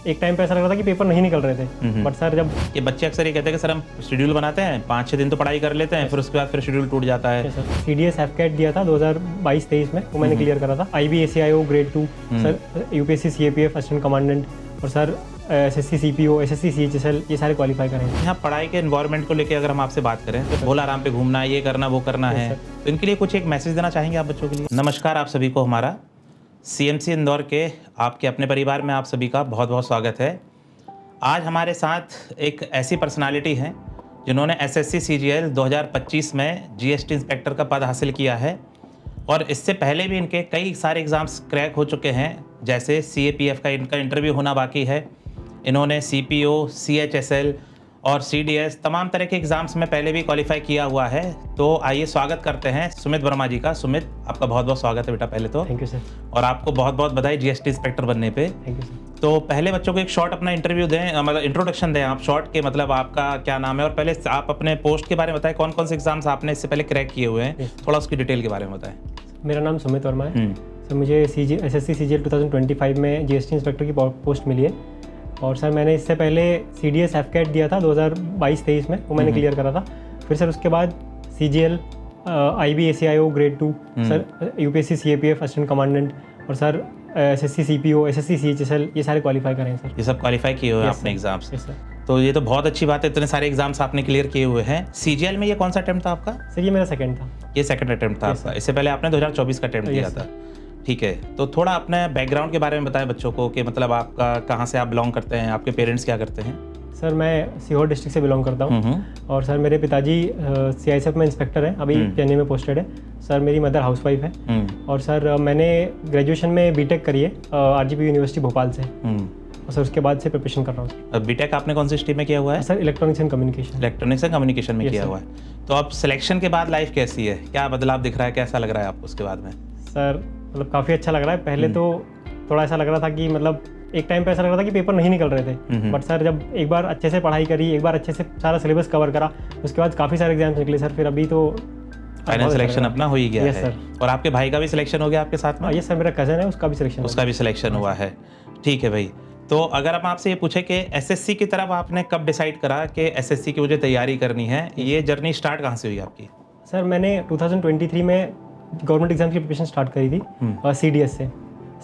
एक टाइम पे ऐसा लग रहा था कि पेपर नहीं निकल रहे थे, बट सर जब ये बच्चे अक्सर ये कहते हैं कि सर हम शेड्यूल बनाते हैं 5-6 दिन तो पढ़ाई कर लेते हैं, फिर उसके बाद फिर शेड्यूल टूट जाता है। सर CDS FCAT दिया था 2022-23 में, वो मैंने क्लियर करा था। IB-ACIO grade 2 sir, UPSC CAPF assistant commandant और sir SSC CPO, SSC CHSL ये सारे क्वालिफाई करें। यहाँ पढ़ाई के एनवायरनमेंट को लेकर अगर हम आपसे बात करें तो भोला आराम पे घूमना, ये करना वो करना है, तो इनके लिए कुछ एक मैसेज देना चाहेंगे आप बच्चों के लिए? नमस्कार आप सभी को, हमारा CMC इंदौर के आपके अपने परिवार में आप सभी का बहुत बहुत स्वागत है। आज हमारे साथ एक ऐसी पर्सनालिटी हैं जिन्होंने SSC CGL 2025 में GST इंस्पेक्टर का पद हासिल किया है और इससे पहले भी इनके कई सारे एग्ज़ाम्स क्रैक हो चुके हैं, जैसे CAPF का इनका इंटरव्यू होना बाकी है। इन्होंने CPO, CHSL और CDS तमाम तरह के एग्ज़ाम्स में पहले भी क्वालिफाई किया हुआ है। तो आइए स्वागत करते हैं सुमित वर्मा जी का। सुमित, आपका बहुत बहुत स्वागत है बेटा पहले तो। Thank you sir. और आपको बहुत बहुत बधाई GST इंस्पेक्टर बनने पे। Thank you sir. तो पहले बच्चों को एक शॉर्ट अपना इंटरव्यू दें, मतलब इंट्रोडक्शन दें आप शॉर्ट के, मतलब आपका क्या नाम है और पहले आप अपने पोस्ट के बारे में बताएं, कौन कौन से एग्जाम्स आपने इससे पहले क्रैक किए हुए हैं, थोड़ा उसकी डिटेल के बारे में बताएं। मेरा नाम सुमित वर्मा है सर। मुझे SSC CGL 2025 में GST इंस्पेक्टर की पोस्ट मिली है और सर मैंने इससे पहले CDS FCAT दिया था 2022-23 में, वो मैंने क्लियर करा था। फिर सर उसके बाद CGL, IB-ACIO grade 2 sir, UPSC CAPF assistant commandant और sir SSC CPO, SSC CHSL ये सारे क्वालिफाई करें सर। ये सब क्वालिफाई किए हुए हैं आपने एग्जाम्स? Yes sir. तो ये तो बहुत अच्छी बात है, इतने सारे एग्जाम्स आपने क्लियर किए हुए हैं। CGL में ये कौन सा अटेम्प्ट था आपका? सर ये मेरा सेकंड था। ये सेकंड अटेम्प्ट था आपका। इससे पहले आपने 2024 का अटेम्प्ट दिया था। ठीक है, तो थोड़ा अपने बैकग्राउंड के बारे में बताएं बच्चों को कि मतलब आपका कहाँ से आप बिलोंग करते हैं, आपके पेरेंट्स क्या करते हैं? सर मैं सीहोर डिस्ट्रिक्ट से बिलोंग करता हूँ और सर मेरे पिताजी CISF में इंस्पेक्टर हैं, अभी चेन्नई में पोस्टेड है। सर मेरी मदर हाउसवाइफ है और सर मैंने ग्रेजुएशन में BTech करी है RGP यूनिवर्सिटी भोपाल से और सर उसके बाद से प्रिपरेशन कर रहा हूँ। BTech आपने कौन सी स्ट्रीम में किया हुआ है? Sir electronics and communication. Electronics and communication में किया हुआ है। तो अब सिलेक्शन के बाद लाइफ कैसी है, क्या बदलाव दिख रहा है, कैसा लग रहा है आपको उसके बाद में? सर मतलब काफ़ी अच्छा लग रहा है। पहले तो थोड़ा ऐसा लग रहा था कि मतलब एक टाइम पे ऐसा लग रहा था कि पेपर नहीं निकल रहे थे, बट सर जब एक बार अच्छे से पढ़ाई करी, एक बार अच्छे से सारा सिलेबस कवर करा, उसके बाद काफ़ी सारे एग्जाम्स निकले सर। फिर अभी तो फाइनल सिलेक्शन अपना हो ही गया है। सर। और आपके भाई का भी सिलेक्शन हो गया आपके साथ में? ये सर मेरा कज़न है, उसका भी सिलेक्शन हुआ है। ठीक है भाई, तो अगर हम आपसे ये पूछे कि SSC की तरफ आपने कब डिसाइड करा कि SSC की मुझे तैयारी करनी है, ये जर्नी स्टार्ट कहाँ से हुई आपकी? सर मैंने 2023 में गवर्नमेंट एग्जाम की प्रिपरेशन स्टार्ट करी थी और CDS से।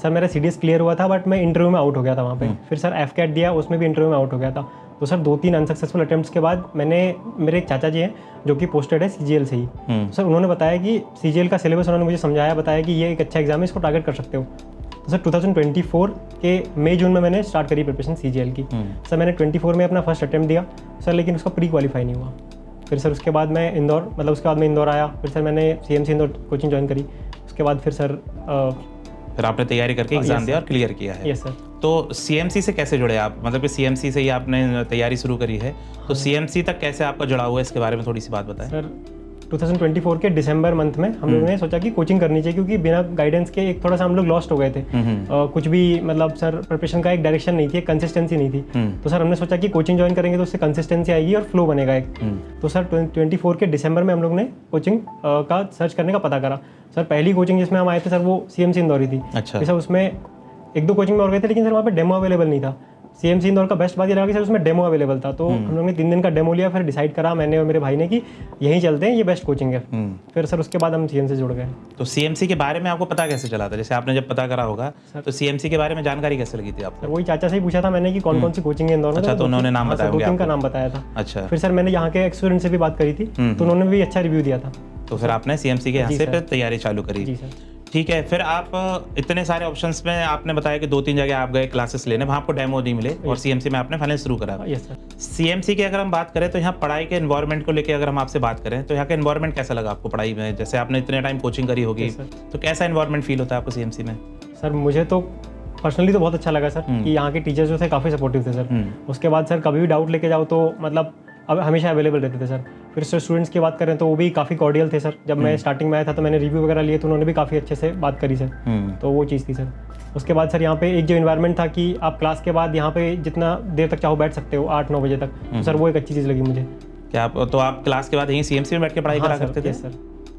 सर मेरा CDS क्लियर हुआ था बट मैं इंटरव्यू में आउट हो गया था वहाँ पे। फिर सर FCAT दिया, उसमें भी इंटरव्यू में आउट हो गया था। तो सर 2-3 अनसक्सेसफुल अटेम्प्ट्स के बाद मेरे एक चाचा जी हैं जो कि पोस्टेड है CGL से ही। तो सर उन्होंने बताया कि CGL का सिलेबस उन्होंने मुझे समझाया, बताया कि ये एक अच्छा एग्जाम है, इसको टारगेट कर सकते हो। तो सर 2024 के मई-जून में मैंने स्टार्ट करी प्रिपरेशन CGL की। सर मैंने 24 में अपना फर्स्ट अटेम्प्ट दिया सर, लेकिन उसका प्री क्वालिफाई नहीं हुआ। फिर सर उसके बाद मैं इंदौर आया। फिर सर मैंने CMC इंदौर कोचिंग ज्वाइन करी। उसके बाद फिर सर फिर आपने तैयारी करके एग्जाम दिया और क्लियर किया है? Yes sir. तो CMC से कैसे जुड़े आप, मतलब कि CMC से ही आपने तैयारी शुरू करी है, तो CMC तक कैसे आपका जुड़ा हुआ है, इसके बारे में थोड़ी सी बात बताएं। सर 2024 के दिसंबर मंथ में हम लोगों ने सोचा कि कोचिंग करनी चाहिए, क्योंकि बिना गाइडेंस के एक थोड़ा सा हम लोग लॉस्ट हो गए थे। कुछ भी मतलब सर प्रिपरेशन का एक डायरेक्शन नहीं थी, कंसिस्टेंसी नहीं थी। तो सर हमने सोचा कि कोचिंग ज्वाइन करेंगे तो उससे कंसिस्टेंसी आएगी और फ्लो बनेगा एक। तो सर 24 के दिसंबर में हम लोग ने कोचिंग का सर्च करने का पता करा। सर पहली कोचिंग जिसमें हम आए थे सर वो CMC इंदौर ही थी। अच्छा। सर उसमें 1-2 कोचिंग में और गए थे, लेकिन सर वहाँ पे डेमो अवेलेबल नहीं था। CMC इंदौर का बेस्ट बात ये रहा कि सर उसमें डेमो अवेलेबल था। तो हम लोग ने 3 दिन का डेमो लिया, फिर डिसाइड करा मैंने और मेरे भाई ने कि यहीं चलते हैं, ये बेस्ट कोचिंग है। फिर सर उसके बाद हम CMC से जुड़ गए। तो CMC के बारे में आपको पता कैसे चला था, जैसे आपने जब पता करा होगा तो CMC के बारे में जानकारी कैसे लगी थी आपको? सर वही चाचा से ही पूछा था मैंने कि कौन कौन सी कोचिंग है इंदौर में। अच्छा, तो उन्होंने नाम बताया? 2-3 का नाम बताया था। अच्छा। फिर सर मैंने यहाँ के एक्सपीरियंस से भी बात करी थी, तो उन्होंने भी अच्छा रिव्यू दिया था। तो फिर आपने CMC के यहाँ से फिर तैयारी चालू करी? जी सर। ठीक है, फिर आप इतने सारे ऑप्शंस में आपने बताया कि 2-3 जगह आप गए क्लासेस लेने, वहाँ आपको डेमो नहीं मिले और CMC में आपने फाइनल शुरू करा। Yes sir. CMC की अगर हम बात करें तो यहाँ पढ़ाई के एनवायरनमेंट को लेकर अगर हम आपसे बात करें तो यहाँ का एनवायरनमेंट कैसा लगा आपको पढ़ाई में? जैसे आपने इतने टाइम कोचिंग करी होगी, तो कैसा एनवायरनमेंट फील होता है आपको CMC में? सर मुझे तो पर्सनली तो बहुत अच्छा लगा सर कि यहाँ के टीचर्स जो थे काफ़ी सपोर्टिव थे सर। उसके बाद सर कभी भी डाउट लेके जाओ तो मतलब अब हमेशा अवेलेबल रहते थे सर। फिर सर स्टूडेंट्स की बात करें तो वो भी काफ़ी कॉर्डियल थे सर। जब मैं स्टार्टिंग में आया था तो मैंने रिव्यू वगैरह लिए तो उन्होंने भी काफ़ी अच्छे से बात करी सर। तो वो चीज़ थी सर। उसके बाद सर यहाँ पे एक जो इन्वायरमेंट था कि आप क्लास के बाद यहाँ पे जितना देर तक चाहो बैठ सकते हो, 8-9 बजे तक, तो सर वो एक अच्छी चीज़ लगी मुझे। क्या आप क्लास के बाद यहीं CMC में बैठ के पढ़ाई करा करते थे? सर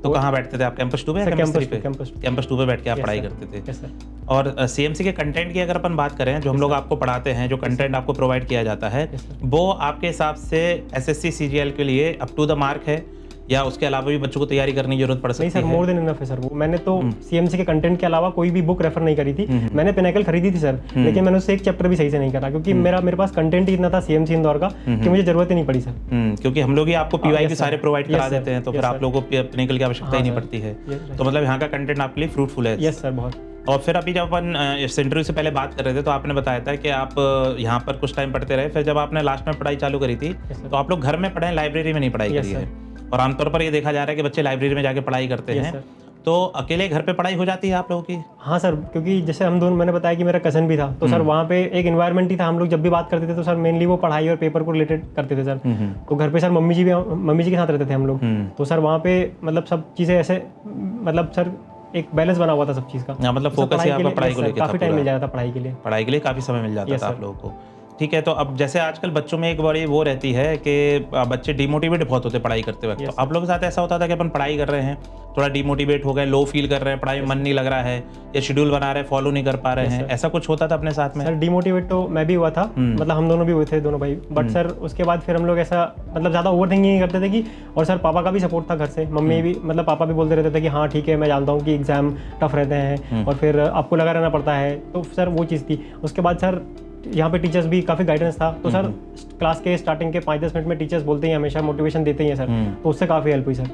तो कहाँ बैठते थे आप, कैंपस 2 पे या सर, कैंपस 3 पे? कैंपस कैंपस 2 पे बैठ के आप पढ़ाई करते थे। Yes sir. और सीएमसी के कंटेंट की अगर अपन बात करें, जो हम लोग आपको पढ़ाते हैं, जो कंटेंट आपको प्रोवाइड किया जाता है, वो आपके हिसाब से एसएससी सीजीएल के लिए अप टू द मार्क है, या उसके अलावा भी बच्चों को तैयारी करने की जरूरत पड़ सकती नहीं है? सर, मोर देन इनफ है सर। वो मैंने तो सीएमसी के कंटेंट के अलावा कोई भी बुक रेफर नहीं करी थी। मैंने पिनेकल खरीदी थी सर, लेकिन मैंने उससे एक चैप्टर भी सही से नहीं करा, क्योंकि मेरे पास कंटेंट ही इतना था सीएमसी इंदौर का कि मुझे जरूरत ही नहीं पड़ी सर। क्योंकि हम लोग ही आपको पीवाई के yes, सारे sir. प्रोवाइड करा Yes, sir. देते हैं, तो Yes, फिर आप sir. लोगों को पिनेकल की आवश्यकता ही नहीं sir. पड़ती है। Yes, तो मतलब यहाँ का कंटेंट आपके लिए फ्रूटफुल है। यस सर, बहुत। और फिर अभी जब अपन इस इंटरव्यू से पहले बात कर रहे थे, तो आपने बताया था कि आप यहाँ पर कुछ टाइम पढ़ते रहे, फिर जब आपने लास्ट में पढ़ाई चालू करी थी, तो आप लोग घर में पढ़े, लाइब्रेरी में नहीं पढ़ाई करी है। और आमतौर पर ये देखा जा रहा है कि बच्चे लाइब्रेरी में जाके पढ़ाई करते हैं, तो अकेले घर पे पढ़ाई हो जाती है आप लोगों की? हाँ सर, क्योंकि जैसे हम दोनों, मैंने बताया कि मेरा कज़न भी था, तो सर वहाँ पे एक इन्वायरमेंट ही था। हम लोग जब भी बात करते थे तो सर मेनली वो पढ़ाई और पेपर को रिलेटेड करते थे सर। तो घर पे सर मम्मी जी के साथ रहते थे हम लोग। तो सर वहाँ पे मतलब सब चीज़ें ऐसे, मतलब सर एक बैलेंस बना हुआ था सब चीज़ का। मतलब फोकस ही आपका पढ़ाई को लेकर काफ़ी टाइम मिल जाता था पढ़ाई के लिए। पढ़ाई के लिए काफ़ी समय मिल जाता था आप लोगों को। ठीक है, तो अब जैसे आजकल बच्चों में एक बड़ी वो रहती है कि बच्चे डिमोटिवेट बहुत होते हैं पढ़ाई करते वक्त। तो आप लोगों के साथ ऐसा होता था कि अपन पढ़ाई कर रहे हैं, थोड़ा डिमोटिवेट हो गए, लो फील कर रहे हैं, पढ़ाई में मन नहीं लग रहा है, या शेड्यूल बना रहे हैं, फॉलो नहीं कर पा रहे हैं, ऐसा कुछ होता था अपने साथ में? सर डिमोटिवेट तो मैं भी हुआ था, मतलब हम दोनों भी हुए थे, दोनों भाई। बट सर उसके बाद फिर हम लोग ऐसा मतलब ज़्यादा ओवर थिंकिंग नहीं करते थे कि, और सर पापा का भी सपोर्ट था घर से, मम्मी भी, मतलब पापा भी बोलते रहते थे कि हाँ ठीक है, मैं जानता हूँ कि एग्जाम टफ रहते हैं और फिर आपको लगा रहना पड़ता है। तो सर वो चीज़ थी। उसके बाद सर यहाँ पे टीचर्स भी काफ़ी गाइडेंस था। तो सर क्लास के स्टार्टिंग के 5-10 मिनट में टीचर्स बोलते हैं, हमेशा मोटिवेशन देते ही हैं सर, तो उससे काफ़ी हेल्प हुई सर।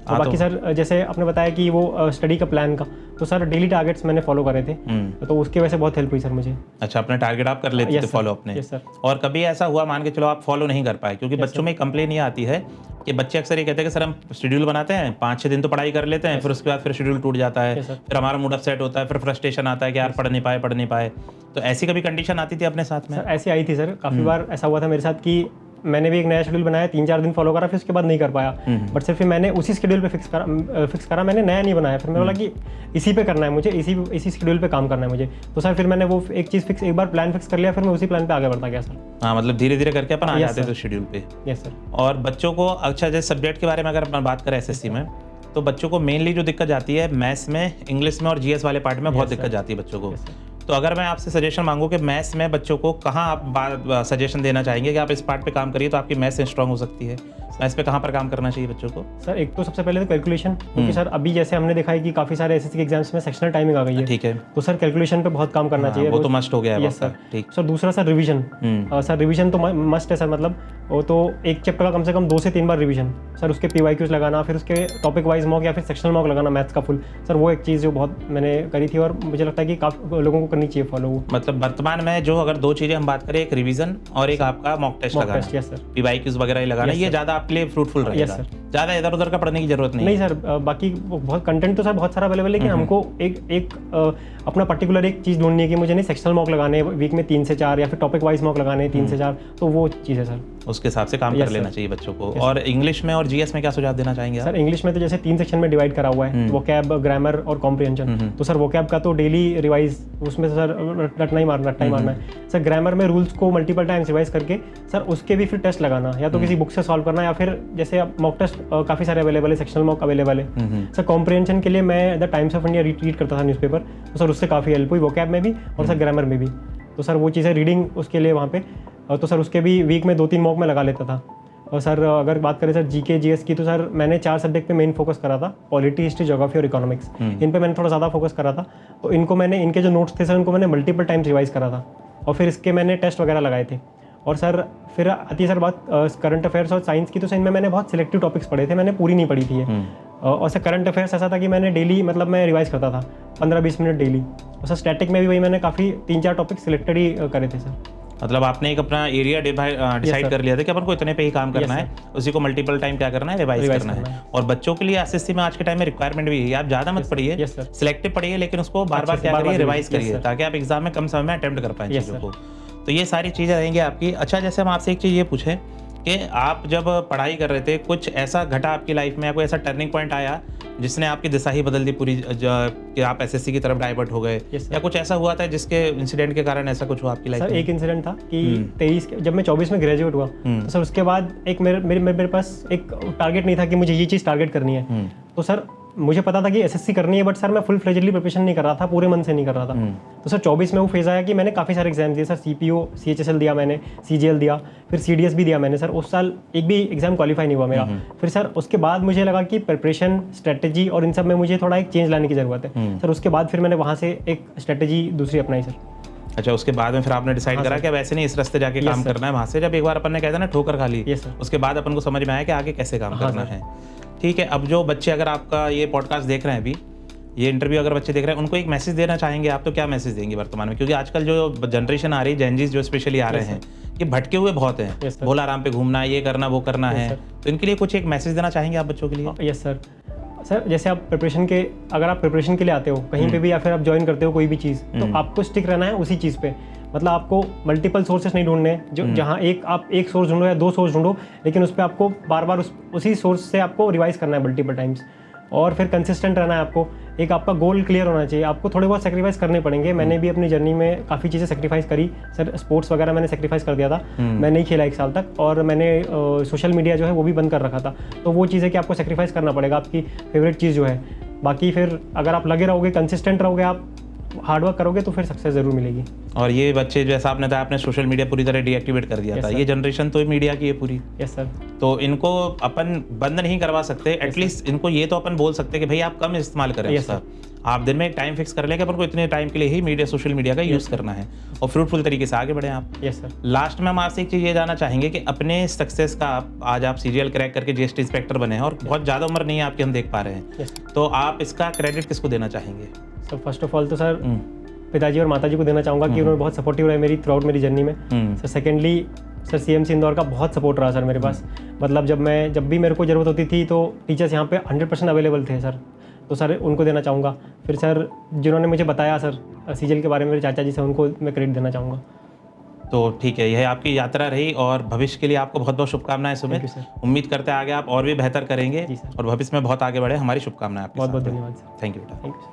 तो बाकी सर जैसे आपने बताया कि वो स्टडी का प्लान का, तो सर डेली टारगेट्स मैंने फॉलो करे थे, तो उसकी वजह से बहुत हेल्प हुई सर मुझे। अच्छा, अपने टारगेट आप कर लेते थे फॉलो अपने? Yes sir. और कभी ऐसा हुआ, मान के चलो आप फॉलो नहीं कर पाए, क्योंकि बच्चों में कंप्लेन ये आती है कि बच्चे अक्सर ये कहते हैं कि सर हम शेड्यूल बनाते हैं, 5-6 दिन तो पढ़ाई कर लेते हैं, फिर उसके बाद फिर शेड्यूल टूट जाता है, फिर हमारा मूड अपसेट होता है, फिर फ्रस्ट्रेशन आता है कि यार पढ़ नहीं पाए। तो ऐसी कभी कंडीशन आती थी अपने साथ में? सर ऐसी आई थी सर, काफ़ी बार ऐसा हुआ था मेरे साथ कि मैंने भी एक नया शेड्यूल बनाया, 3-4 दिन फॉलो करा, फिर उसके बाद नहीं कर पाया। बट सिर्फ फिर मैंने उसी शेड्यूल पे फिक्स करा, मैंने नया नहीं बनाया। फिर मैं बोला कि इसी पे करना है मुझे, इसी शेड्यूल पे काम करना है मुझे। तो सर फिर मैंने वो एक चीज़ एक बार प्लान फिक्स कर लिया, फिर मैं उसी प्लान पे आगे बढ़ता गया सर। हाँ, मतलब धीरे धीरे करके अपन आ जाते थे शेड्यूल पे। Yes sir. और बच्चों को, अच्छा जैसे सब्जेक्ट के बारे में अगर अपन बात करें एसएससी में, तो बच्चों को मेनली जो दिक्कत जाती है मैथ्स में, इंग्लिश में और जीएस वाले पार्ट में बहुत दिक्कत जाती है बच्चों को। तो अगर मैं आपसे सजेशन मांगूं कि मैथ्स में बच्चों को कहाँ आप सजेशन देना चाहेंगे कि आप इस पार्ट पे काम करिए तो आपकी मैथ्स स्ट्रांग हो सकती है, मैथ्स पे कहाँ पर काम करना चाहिए बच्चों को? सर एक तो सबसे पहले तो कैलकुलेशन, क्योंकि सर अभी जैसे हमने देखा है कि काफ़ी सारे एसएससी के एग्जाम्स में सेक्शनल टाइमिंग आ गई है। ठीक है, तो सर कैलकुलेशन पे बहुत काम करना चाहिए, वो तो मस्ट हो गया है सर। ठीक। सर दूसरा सर रिवीजन, सर रिवीजन तो मस्ट है सर, मतलब वो तो एक चैप्टर का कम से कम 2 से 3 बार रिवीजन सर, उसके पीवाईक्यूज लगाना, फिर उसके टॉपिक वाइज मॉक या फिर सेक्शनल मॉक लगाना मैथ्स का फुल। सर वो एक चीज़ जो बहुत मैंने करी थी और मुझे लगता है कि काफ़ी लोगों को करनी चाहिए फॉलो। मतलब वर्तमान में जो अगर 2 चीज़ें हम बात करें, एक रिवीजन और एक आपका मॉक टेस्ट लगाना, यस सर, पीवाईक्यूज वगैरह लगाना, ये ज़्यादा आपके लिए फ्रूटफुल रहेगा। ज़्यादा इधर उधर का पढ़ने की जरूरत नहीं सर। बाकी बहुत कंटेंट तो सर बहुत सारा अवेलेबल है, लेकिन हमको एक अपना पर्टिकुलर एक चीज़ ढूंढनी है कि मुझे नहीं सेक्शनल मॉक लगाने वीक में 3 से 4 या फिर टॉपिक वाइज मॉक लगाने 3 से 4, तो वो चीज़ है सर, उसके हिसाब से काम कर लेना चाहिए बच्चों को। और इंग्लिश में और जीएस में क्या सुझाव देना चाहेंगे सर? इंग्लिश में तो जैसे 3 सेक्शन में डिवाइड करा हुआ है, वोकैब, ग्रामर और कॉम्प्रिहेंशन। तो सर वोकैब का तो डेली रिवाइज, उसमें सर रटना ही मारना है सर। ग्रामर में रूल्स को मल्टीपल टाइम्स रिवाइज करके सर उसके भी फिर टेस्ट लगाना, या तो किसी बुक से सॉल्व करना, या फिर जैसे मॉक टेस्ट काफ़ी सारे अवेलेबल है, सेक्शनल मॉक अवेलेबल है सर। कॉम्प्रिहेंशन के लिए मैं the times of India read करता था न्यूज़पेपर, तो सर उससे काफ़ी हेल्प हुई वोकैब में भी और सर ग्रामर में भी। तो सर वो चीज़ें रीडिंग उसके लिए वहाँ पे, तो सर उसके भी वीक में 2-3 मॉक में लगा लेता था। और सर अगर बात करें सर जीके जीएस की, तो सर मैंने 4 सब्जेक्ट पे मेन फोकस करा था, पॉलिटी, हिस्ट्री, ज्योग्राफी और इकोनॉमिक्स। इन पे मैंने थोड़ा ज़्यादा फोकस करा था। तो इनके जो नोट्स थे सर, उनको मैंने मल्टीपल टाइम्स रिवाइज करा था और फिर इसके मैंने टेस्ट वगैरह लगाए थे। और सर फिर आती है सर बात करंट अफेयर्स और साइंस की, तो सर इनमें मैंने बहुत सिलेक्टिव टॉपिक्स पढ़े थे, मैंने पूरी नहीं पढ़ी थी। और सर करंट अफेयर्स ऐसा था कि मैंने डेली, मतलब मैं रिवाइज करता था 15-20 मिनट डेली। और सर स्टैटिक में भी वही मैंने काफ़ी 3-4 टॉपिक सिलेक्टेड ही करे थे सर। मतलब आपने एक अपना एरिया डिसाइड कर लिया था कि अपन को इतने पे ही काम करना है, उसी को मल्टीपल टाइम क्या करना है, रिवाइज करना है। और बच्चों के लिए एसएससी में आज के टाइम में रिक्वायरमेंट भी है, आप ज़्यादा मत पढ़िए, सिलेक्टिव पढ़िए, लेकिन उसको बार बार क्या करिए, रिवाइज करिए, ताकि आप एग्जाम में कम समय में अटेम्प्ट कर पाएं चीज़ों को। तो ये सारी चीज़ें रहेंगी आपकी। अच्छा, जैसे हम आपसे एक चीज़ ये पूछें कि आप जब पढ़ाई कर रहे थे कुछ ऐसा घटा आपकी लाइफ में या कोई ऐसा टर्निंग पॉइंट आया जिसने आपकी दिशा ही बदल दी पूरी कि आप एसएससी की तरफ डाइवर्ट हो गए Yes, sir. या कुछ ऐसा हुआ था जिसके इंसिडेंट के कारण ऐसा कुछ हुआ आपकी लाइफ सर में? एक इंसिडेंट था कि 23 जब मैं 24 में ग्रेजुएट हुआ तो सर उसके बाद एक मेरे पास एक टारगेट नहीं था कि मुझे ये चीज़ टारगेट करनी है। तो सर मुझे पता था कि एसएससी करनी है, बट सर मैं फुल फ्लेजली प्रिपरेशन नहीं कर रहा था, पूरे मन से नहीं कर रहा था। तो सर 24 में वो फेज़ आया कि मैंने काफ़ी सारे एग्जाम दिए सर, सीपीओ CHSL दिया मैंने, CGL दिया, फिर CDS भी दिया मैंने सर। उस साल एक भी एग्जाम क्वालिफाई नहीं हुआ मेरा। फिर सर उसके बाद मुझे लगा कि प्रिपरेशन, स्ट्रेटजी और इन सब में मुझे थोड़ा एक चेंज लाने की ज़रूरत है सर। उसके बाद फिर मैंने वहाँ से एक स्ट्रेटजी दूसरी अपनाई सर। अच्छा, उसके बाद में फिर आपने डिसाइड करा कि अब ऐसे नहीं इस रास्ते जाके काम करना है, वहाँ से जब एक बार अपन ने कहता ना ठोकर खा ली, Yes, sir. उसके बाद अपन को समझ में आया कि आगे कैसे काम करना है। ठीक है, अब जो बच्चे अगर आपका ये पॉडकास्ट देख रहे हैं, अभी ये इंटरव्यू अगर बच्चे देख रहे हैं, उनको एक मैसेज देना चाहेंगे आप, तो क्या मैसेज देंगे वर्तमान में? क्योंकि आजकल जो जनरेशन आ रही है, जेनजीज जो स्पेशली आ रहे हैं, ये भटके हुए बहुत हैं। Yes, sir. भोला आराम पे घूमना है, ये करना वो करना है, तो इनके लिए कुछ एक मैसेज देना चाहेंगे आप बच्चों के लिए? Yes sir. सर जैसे आप अगर आप प्रिपरेशन के लिए आते हो कहीं पे भी या फिर आप ज्वाइन करते हो कोई भी चीज़, तो आपको स्टिक रहना है उसी चीज़ पे। मतलब आपको मल्टीपल सोर्सेस नहीं ढूंढने, जो जहाँ आप एक सोर्स ढूंढो या 2 सोर्स ढूंढो, लेकिन उस पर आपको बार बार उसी सोर्स से आपको रिवाइज करना है मल्टीपल टाइम्स। और फिर कंसिस्टेंट रहना है आपको। एक आपका गोल क्लियर होना चाहिए। आपको थोड़े बहुत सेक्रीफाइस करने पड़ेंगे। मैंने भी अपनी जर्नी में काफ़ी चीज़ें सेक्रीफाइस करी सर। स्पोर्ट्स वगैरह मैंने सेक्रीफाइस कर दिया था, मैं नहीं खेला 1 साल तक, और मैंने सोशल मीडिया जो है वो भी बंद कर रखा था। तो वो चीज़ है कि आपको सेक्रीफाइस करना पड़ेगा, आपकी फेवरेट चीज़ जो है। बाकी फिर अगर आप लगे रहोगे, कंसिस्टेंट रहोगे, आप हार्डवर्क करोगे, तो फिर सक्सेस ज़रूर मिलेगी। और ये बच्चे जैसा आपने कहा, आपने सोशल मीडिया पूरी तरह डीएक्टिवेट कर दिया था, ये जनरेशन तो मीडिया की है पूरी। Yes sir. तो इनको अपन बंद नहीं करवा सकते, एटलीस्ट इनको ये तो अपन बोल सकते हैं कि भाई आप कम इस्तेमाल करें उसका। आप दिन में एक टाइम फिक्स कर लें कि अपन को इतने टाइम के लिए ही सोशल मीडिया का यूज़ करना है, और फ्रूटफुल तरीके से आगे बढ़ें आप। Yes sir. लास्ट में हम आपसे एक चीज़ ये जानना चाहेंगे कि अपने सक्सेस का आज आप CGL क्रैक करके GST इंस्पेक्टर बने हैं, और बहुत ज़्यादा उम्र नहीं है आपकी, हम देख पा रहे हैं, तो आप इसका क्रेडिट किसको देना चाहेंगे? सर फर्स्ट ऑफ ऑल तो सर पिताजी और माताजी को देना चाहूँगा कि उन्होंने बहुत सपोर्टिव रहे मेरी थ्रू आउट मेरी जर्नी में। Sir secondly sir CMC Indore का बहुत सपोर्ट रहा सर मेरे पास। मतलब जब भी मेरे को ज़रूरत होती थी तो टीचर्स यहाँ पे 100% अवेलेबल थे सर। तो सर उनको देना चाहूँगा। फिर सर जिन्होंने मुझे बताया सर CGL के बारे में, मेरे चाचा जी से, उनको मैं क्रेडिट देना चाहूँगा। तो ठीक है, यह आपकी यात्रा रही, और भविष्य के लिए आपको बहुत बहुत शुभकामनाएं सुमित। उम्मीद करते हैं आगे आप और भी बेहतर करेंगे और भविष्य में बहुत आगे बढ़े। हमारी शुभकामनाएं आपके साथ। बहुत बहुत धन्यवाद सर। थैंक यू बेटा। Thank you.